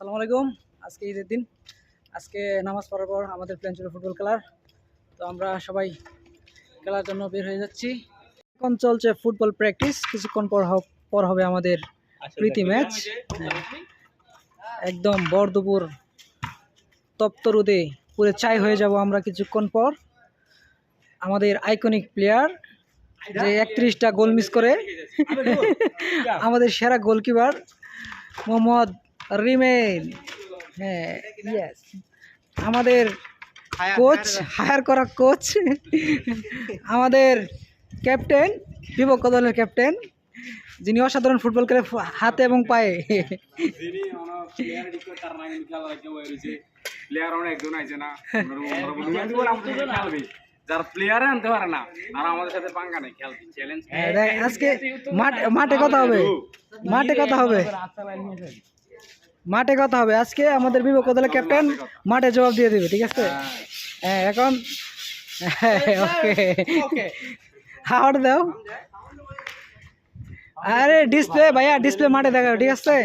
আসসালামু আলাইকুম। আজকে ঈদের দিন। আজকে নামাজ পড়ার পর আমাদের প্ল্যান ছিল ফুটবল খেলার। তো আমরা সবাই খেলার জন্য বের হয়ে যাচ্ছি। এখন চলছে ফুটবল প্র্যাকটিস। কিছুক্ষণ পর হবে আমাদের প্রীতি ম্যাচ। একদম ভর দুপুর তপ্ত রোদে পুরো চাই হয়ে যাব আমরা কিছুক্ষণ পর। আমাদের আইকনিক প্লেয়ার যে 31টা গোল মিস করে আমাদের সেরা গোলকিপার মোহাম্মদ রিমেন। হ্যাঁ, ইয়েস, আমাদের কোচ, হায়ার করা কোচ, আমাদের ক্যাপ্টেন, বিপক্ষ দলের ক্যাপ্টেন, যিনি অসাধারণ ফুটবল খেলে হাতে এবং পায়ে। আজকে মাঠে কথা হবে, মাঠে কথা হবে আজকে আমাদের বিপক্ষ দলের ক্যাপ্টেন মাঠে জবাব দিয়ে দেবে, ঠিক আছে? হ্যাঁ, এখন ওকে হাওয়ার দাও। আরে ডিসপ্লে ভাইয়া, ডিসপ্লে মাঠে দেখাও, ঠিক আছে?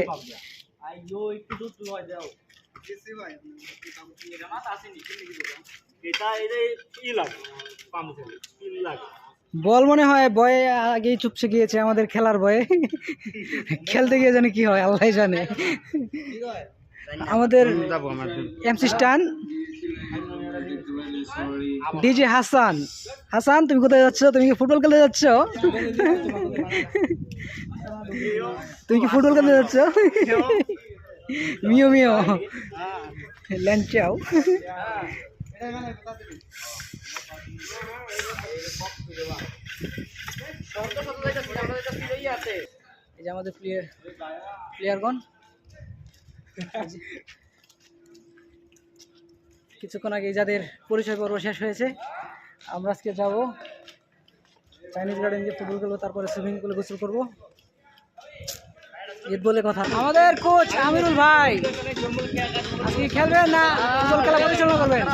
বল মনে হয় বয়ে আগেই চুপসে গিয়েছে আমাদের খেলার বয়ে। খেলতে গিয়ে জানে কি হয় আল্লাহ জানে। আমাদের এমসি স্টান, ডিজে হাসান। হাসান, তুমি কোথায় যাচ্ছ? তুমি কি ফুটবল খেলতে যাচ্ছ? তুমি কি ফুটবল খেলতে যাচ্ছ? মিও মিও ল্যাঞ্চাও। এই যে আমাদের প্লেয়ারগণ কিছুক্ষণ আগে যাদের পরিচয় পর্ব শেষ হয়েছে, আমরা আজকে যাব চাইনিজ গার্ডেন গিয়ে ফুটবল খেলবো, তারপরে সুইমিং পুলে গোসল করবো। ঈদ বলে কথা। আমাদের কোচ আমিরুল ভাই আজকে খেলবেন না ফুটবল খেলা পরিচালনা করবেন?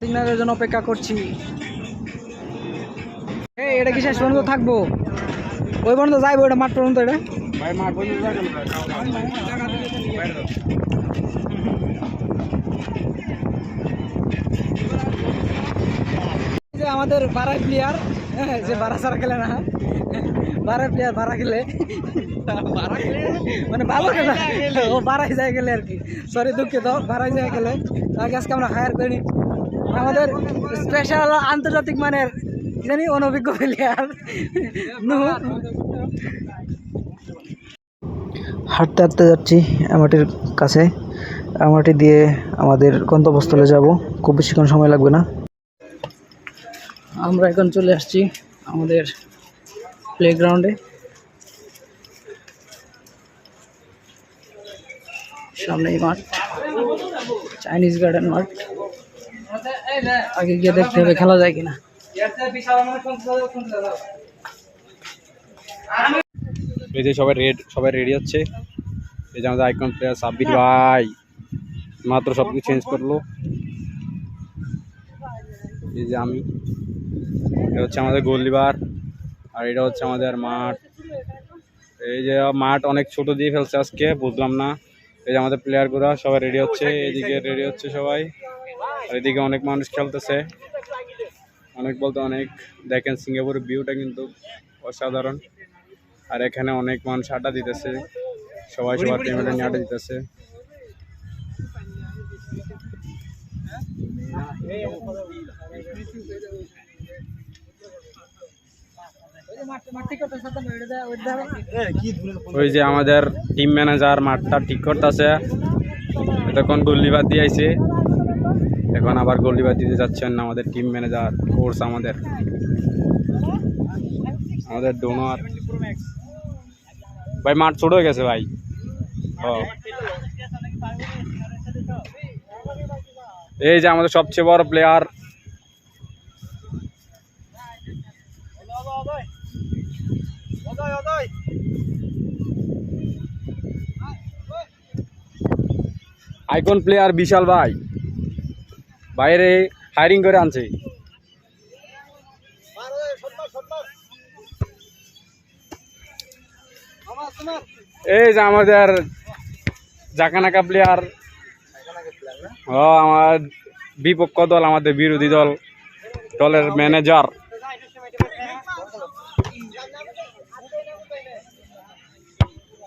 সিগন্যালের জন্য অপেক্ষা করছি। এই এটা কি শেষ পর্যন্ত থাকবো? ওই পর্যন্ত যাইবো, এটা মাঠ পর্যন্ত, এটা আমাদের বারাই প্লেয়ার, যে বারা ছাড়া খেলে না, বারাই প্লেয়ার বারা খেলে, মানে ভালো খেলে, ও বারাই যায় গেলে আর কি, সরি দুঃখিত, বারাই যায় গেলে। আজকে আমরা হায়ার করিনি আমাদের স্পেশাল আন্তর্জাতিক মানের জানি অনভিজ্ঞ প্লেয়ার নু। হাঁটতে হাঁটতে যাচ্ছি আমাটির কাছে। আমাটি দিয়ে আমাদের গন্তব্যস্থলে যাব, খুব বেশিক্ষণ সময় লাগবে না। আমরা এখন চলে আসছি আমাদের প্লেগ্রাউন্ডে। সামনেই মাঠ, চাইনিজ গার্ডেন মাঠ। আগে গিয়ে দেখতে হবে খেলা যায় কিনা। এই যে সবাই রেডি হচ্ছে। এই যে আমাদের আইকন প্লেয়ার সাব্বির ভাই মাত্র সবকিছু চেঞ্জ করলো। এই যে আমি, এটা হচ্ছে আমাদের গোলকিপার, আর এটা হচ্ছে আমাদের মাঠ। এই যে মাঠ অনেক ছোট দিয়ে ফেলছে আজকে, বুঝলাম না। এই যে আমাদের প্লেয়ারগুলো সবাই রেডি হচ্ছে, এদিকে রেডি হচ্ছে সবাই, আর এদিকে অনেক মানুষ খেলতেছে। অনেক বলতে অনেক। দেখেন সিঙ্গাপুরের ভিউটা কিন্তু অসাধারণ। আর এখানে অনেক মানুষ আড্ডা দিতেছে, সবাই সবার টিমে নিয়ে আড্ডা দিতেছে। ওই যে আমাদের টিম ম্যানেজার মাঠটা ঠিক করতেছে। এতক্ষণ গোলকিপার দিয়ে আইছে, এখন আবার গোলকিপার দিতে যাচ্ছেন আমাদের টিম ম্যানেজার, কোচ আমাদের ডোনার ভাই। মাঠ ছোট হয়ে গেছে ভাই। এই যে আমাদের সবচেয়ে বড় প্লেয়ার, আইকন প্লেয়ার বিশাল ভাই, বাইরে হায়ারিং করে আনছে। এই যে আমাদের জাকানাকা প্লেয়ার। ও আমার বিপক্ষ দল, আমাদের বিরোধী দলের ম্যানেজার।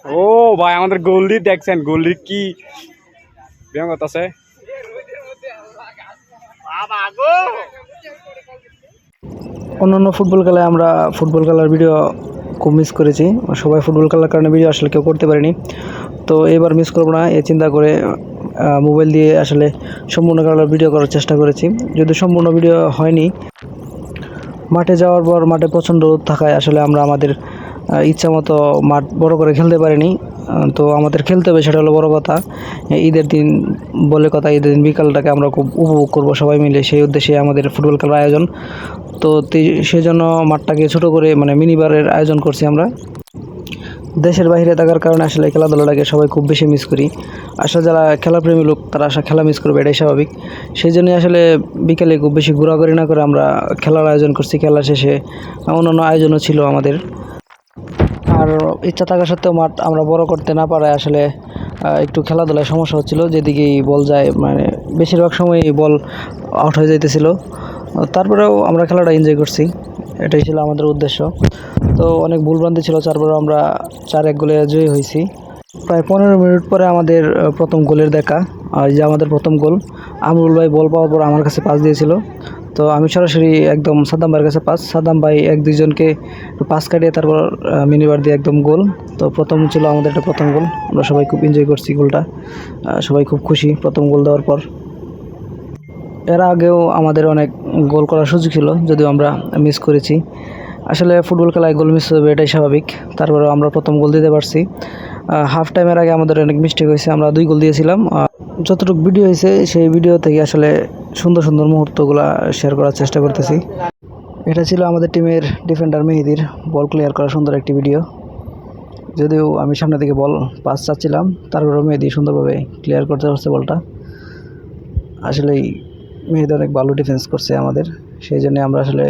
ও ভাই আমাদের গোলদি দেখছেন, গোলদি কি বিয়ঙ্গত আছে। অন্যান্য ফুটবল খেলায় আমরা ফুটবল খেলার ভিডিও খুব মিস করেছি, সবাই ফুটবল খেলার কারণে ভিডিও আসলে কেউ করতে পারেনি। তো এবার মিস করবো না এই চিন্তা করে মোবাইল দিয়ে আসলে সম্পূর্ণ খেলার ভিডিও করার চেষ্টা করেছি। যদি সম্পূর্ণ ভিডিও হয়নি, মাঠে যাওয়ার পর মাঠে প্রচণ্ড রোদ থাকায় আসলে আমরা আমাদের ইচ্ছা মতো মাঠ বড় করে খেলতে পারিনি। তো আমাদের খেলতে হবে, সেটা হলো বড় কথা। ঈদের দিন বলে কথা, ঈদের দিন বিকালটাকে আমরা খুব উপভোগ করবো সবাই মিলে, সেই উদ্দেশ্যে আমাদের ফুটবল খেলার আয়োজন। তো সেই জন্য মাঠটাকে ছোট করে মানে মিনিবারের আয়োজন করছি আমরা। দেশের বাইরে থাকার কারণে আসলে খেলাধুলাটাকে সবাই খুব বেশি মিস করি। আসলে যারা খেলাপ্রেমী লোক তারা আসলে খেলা মিস করবে, এটাই স্বাভাবিক। সেই জন্যই আসলে বিকেলে খুব বেশি ঘোরাঘুরি না করে আমরা খেলার আয়োজন করছি। খেলা শেষে অন্যান্য আয়োজনও ছিল আমাদের। আর ইচ্ছা থাকা সত্ত্বেও মাঠ আমরা বড় করতে না পারায় আসলে একটু খেলাধুলায় সমস্যা হচ্ছিল। যেদিকেই বল যায় মানে বেশিরভাগ সময় বল আউট হয়ে যাইতেছিল। তারপরেও আমরা খেলাটা এনজয় করছি, এটাই ছিল আমাদের উদ্দেশ্য। তো অনেক ভুলভ্রান্তি ছিল, তারপরেও আমরা 4-1 গোলে জয়ী হয়েছি। প্রায় 15 মিনিট পরে আমাদের প্রথম গোলের দেখা। আর যে আমাদের প্রথম গোল, আমরুল ভাই বল পাওয়ার পর আমার কাছে পাস দিয়েছিল। তো আমি সরাসরি একদম সাদ্দাম ভাইয়ের কাছে পাস, সাদ্দাম ভাই 1-2 জনকে পাস কাটিয়ে তারপর মিনিবার দিয়ে একদম গোল। তো প্রথম ছিল আমাদের এটা প্রথম গোল, আমরা সবাই খুব এনজয় করছি গোলটা, সবাই খুব খুশি প্রথম গোল দেওয়ার পর। এর আগেও আমাদের অনেক গোল করার সুযোগ ছিল, যদিও আমরা মিস করেছি। আসলে ফুটবল খেলায় গোল মিস হবে, এটাই স্বাভাবিক। তারপরেও আমরা প্রথম গোল দিতে পারছি। হাফ টাইমের আগে আমাদের অনেক মিস্টেক হয়েছে, আমরা 2 গোল দিয়েছিলাম। যতটুকু ভিডিও হয়েছে সেই ভিডিও থেকে আসলে সুন্দর সুন্দর মুহূর্তগুলো শেয়ার করার চেষ্টা করতেছি। এটা ছিল আমাদের টিমের ডিফেন্ডার মেহেদির বল ক্লিয়ার করা সুন্দর একটি ভিডিও। যদিও আমি সামনে থেকে বল পাস চাচ্ছিলাম, তারপরেও মেহেদি সুন্দরভাবে ক্লিয়ার করতে পারছে বলটা। আসলেই মেহেদি অনেক ভালো ডিফেন্স করছে আমাদের, সেই জন্য আমরা আসলে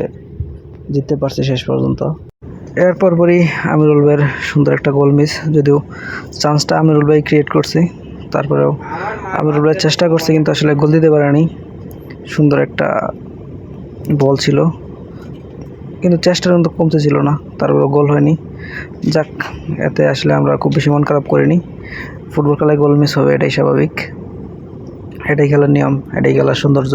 জিততে পারছি শেষ পর্যন্ত। এরপর পরই আমিরুল ভাইয়ের সুন্দর একটা গোল মিস, যদিও চান্সটা আমিরুল ভাই ক্রিয়েট করছে, তারপরেও আমিরুল ভাই চেষ্টা করছে কিন্তু আসলে গোল দিতে পারেনি। সুন্দর একটা বল ছিল কিন্তু চেষ্টার কিন্তু কমতে ছিল না, তারপরেও গোল হয়নি। যাক, এতে আসলে আমরা খুব বেশি মন খারাপ করিনি। ফুটবল খেলায় গোল মিস হবে, এটাই স্বাভাবিক, এটাই খেলার নিয়ম, এটাই খেলার সৌন্দর্য।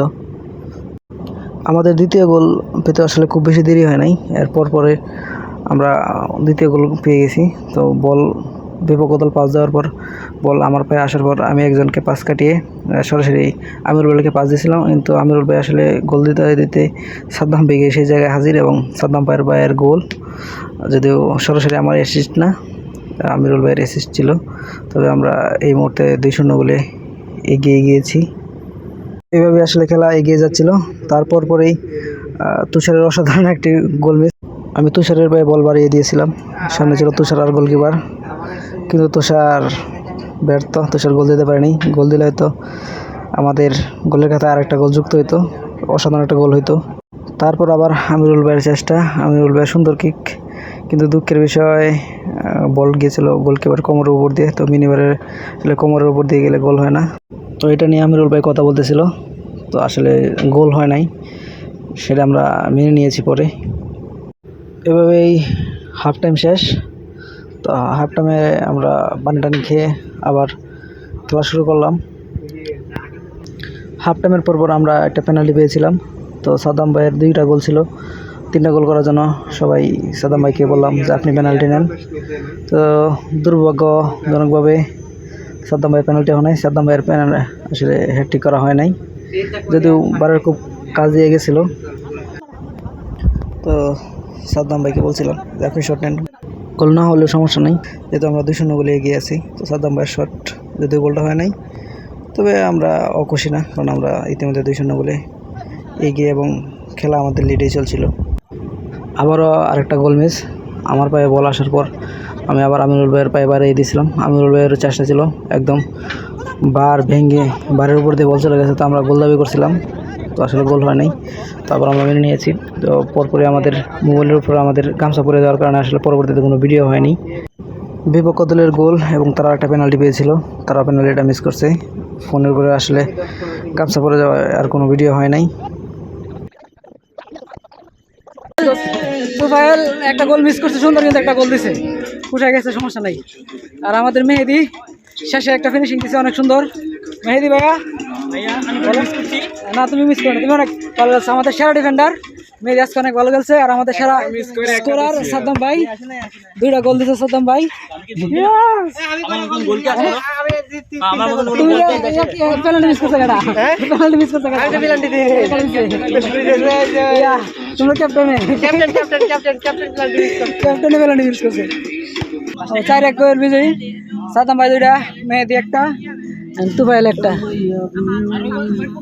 আমাদের দ্বিতীয় গোল পেতে আসলে খুব বেশি দেরি হয় নাই, এরপর পরে আমরা দ্বিতীয় গোল পেয়ে গেছি। তো বল বিপক্ষদল পাস দেওয়ার পর বল আমার পায়ে আসার পর আমি একজনকে পাস কাটিয়ে সরাসরি আমিরুল ভাইকে পাস দিয়েছিলাম, কিন্তু আমিরুল ভাই আসলে গোল দিতে দিতে সাদ্দাম বেগে সেই জায়গায় হাজির এবং সাদ্দাম ভাইয়ের গোল। যদিও সরাসরি আমার অ্যাসিস্ট না, আমিরুল ভাইয়ের অ্যাসিস্ট ছিল। তবে আমরা এই মুহূর্তে 2-0 গোলে এগিয়ে গিয়েছি। এভাবে আসলে খেলা এগিয়ে যাচ্ছিল। তারপর পরেই তুষারের অসাধারণ একটি গোল মিস। আমি তুষারের পায়ে বল বাড়িয়ে দিয়েছিলাম, সামনে ছিল তুষার আর গোলকিপার, কিন্তু তুষার ব্যর্থ, তুষার গোল দিতে পারেনি। গোল দিলে হয়তো আমাদের গোলের খাতায় আরেকটা গোল যুক্ত হইতো, অসাধারণ একটা গোল হইতো। তারপর আবার আমিরুল ভাইয়ের চেষ্টা, আমিরুল ভাইয়ের সুন্দর কিক, কিন্তু দুঃখের বিষয় বল গিয়েছিল গোলকিপার কোমরের উপর দিয়ে। তো মিনিবারের আসলে কোমরের উপর দিয়ে গেলে গোল হয় না, তো এটা নিয়ে আমিরুল ভাই কথা বলতেছিল। তো আসলে গোল হয় নাই, সেটা আমরা মেনে নিয়েছি পরে। এভাবেই হাফ টাইম শেষ। তো হাফ টাইমে আমরা পানি টানি খেয়ে আবার খেলা শুরু করলাম। হাফ টাইমের পর আমরা একটা পেনাল্টি পেয়েছিলাম। তো সাদ্দাম ভাইয়ের 2টা গোল ছিল, 3টা গোল করার জন্য সবাই সাদ্দাম ভাইকে বললাম যে আপনি পেনাল্টি নেন। তো দুর্ভাগ্যজনকভাবে সাদ্দাম ভাইয়ের পেনাল্টি হয় নাই, সাদ্দাম ভাইয়ের আসলে হ্যাটট্রিক করা হয় নাই, যদিও বারের খুব কাজ দিয়ে গেছিলো। তো সাদ্দাম ভাইকে বলছিলাম যে আপনি শট নেন, গোল না হলেও সমস্যা নেই, যেহেতু আমরা 2-0 গোলে এগিয়ে আছি। তো সাদ্দাম ভাইয়ের শট যদিও গোলটা হয় নাই, তবে আমরা অখুশি না, কারণ আমরা ইতিমধ্যে 2-0 গোলে এগিয়ে এবং খেলা আমাদের লিডেই চলছিল। আবারও আরেকটা গোল মিস, আমার পায়ে বল আসার পর আমি আবার আমিরুল ভাইয়ের পায়ে বাড়িয়ে দিয়েছিলাম। আমিরুল ভাইয়ের চেষ্টা ছিল একদম বার ভেঙে বারের উপর দিয়ে বল চলে গেছে, তো আমরা গোল দাবি করছিলাম, তো আসলে গোল হয় নাই। তারপর আমরা মেনে নিয়েছি। তো পরপরই আমাদের মোবাইলের উপর আমাদের গামছা পরে দেওয়ার কারণে আসলে পরবর্তীতে কোনো ভিডিও হয়নি। বিপক্ষ দলের গোল এবং তারা একটা পেনাল্টি পেয়েছিল, তারা পেনাল্টিটা মিস করছে। ফোনের করে আসলে গামছা পরে যাওয়া আর কোনো ভিডিও হয় নাই। তোফায়েল একটা গোল মিস করছে, সুন্দর কিন্তু একটা গোল দিছে, পুষে গেছে, সমস্যা নাই। আর আমাদের মেহেদি শেষে একটা ফিনিশিং দিছে অনেক সুন্দর। মেহেদি ভাইয়া না, তুমি মিস করো না, তুমি অনেক ভালো খেলছো। আমাদের সেরা ডিফেন্ডার মেহেদি আজকে অনেক ভালো খেলছে। আর আমাদের সেরা স্কোরার সাদ্দাম ভাই, 2টা গোল দিছে সাদ্দাম ভাই। তুমি পেনাল্টি মিস করছো কেডা? পেনাল্টি মিস করছো কেডা? তোমরা ক্যাপ্টেনে পেনাল্টি মিস করছে। 4-1 গোল বিজয়ী সাদ্দাম ভাই 2টা, মেহেদি একটা, তুফাইল একটা।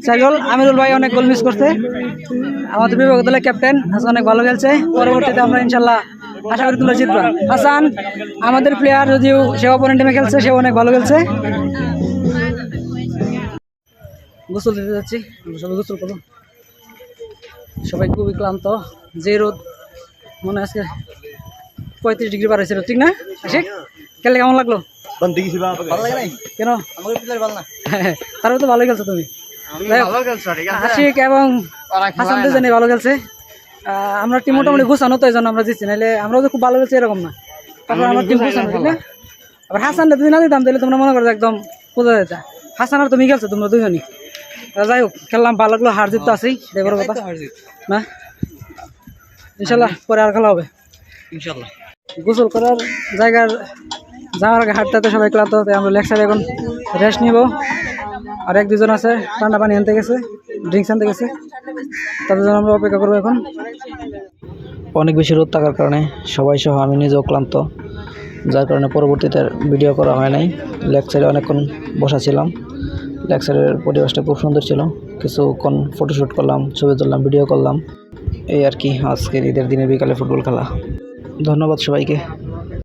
4 গোল। আমিরুল ভাই অনেক গোল মিস করছে। আমাদের বিভাগ দলের ক্যাপ্টেন আজকে অনেক ভালো খেলছে। পরবর্তীতে আমরা ইনশাল্লাহ আশা করি তোমরা জিতবা। হাসান আমাদের প্লেয়ার, যদিও সে অপোনেন্ট টিমে খেলছে, সেও অনেক ভালো খেলছে। গোসল দিতে যাচ্ছি, সবাই গোসল করো। সবাই খুবই ক্লান্ত, যে রোদ, মনে আজকে 35 ডিগ্রি পার হয়েছিল, ঠিক না আশিক? খেলে কেমন লাগলো? কেন? তারপরে তো ভালো খেলছো তুমি। আশিক এবং হাসান দুজনে ভালো খেলছে। আমরা টিম মোটামুটি ঘুষানো, তো এই জন্য আমরা জিতছি, নাহলে আমরাও তো খুব ভালো খেলছি এরকম না। তারপর আমার টিম ঘুষানো, ঠিক না? আবার হাসানটা যদি না দিতাম তাহলে তোমরা মনে করো একদম কোথা যেতা। হাসান আর তুমি খেলছো তোমরা দুজনই। যাই হোক, খেললাম, ভালো লাগলো। হার জিত তো আছেই, দেবার কথা না। ইনশাল্লাহ পরে আর খেলা হবে ইনশাল্লাহ। গোসল করার জায়গার যাওয়ার আগে হাঁটতে সবাই ক্লান্ত, তাই আমরা লেগ সাইডে এখন রেস্ট নিব। আর 1-2 জন আছে ঠান্ডা পানি আনতে গেছে, ড্রিঙ্কস আনতে গেছে, তাদের জন্য আমরা অপেক্ষা করবো এখন। অনেক বেশি রোদ থাকার কারণে সবাই সহ আমি নিজেও ক্লান্ত, যার কারণে পরবর্তীতে ভিডিও করা হয় নাই। লেগ সাইডে অনেকক্ষণ বসা ছিলাম। লেগ সাইডের পরিবেশটা খুব সুন্দর ছিল, কিছুক্ষণ ফটোশ্যুট করলাম, ছবি তুললাম, ভিডিও করলাম। এই আর কি আজকের ঈদের দিনের বিকালে ফুটবল খেলা। ধন্যবাদ সবাইকে।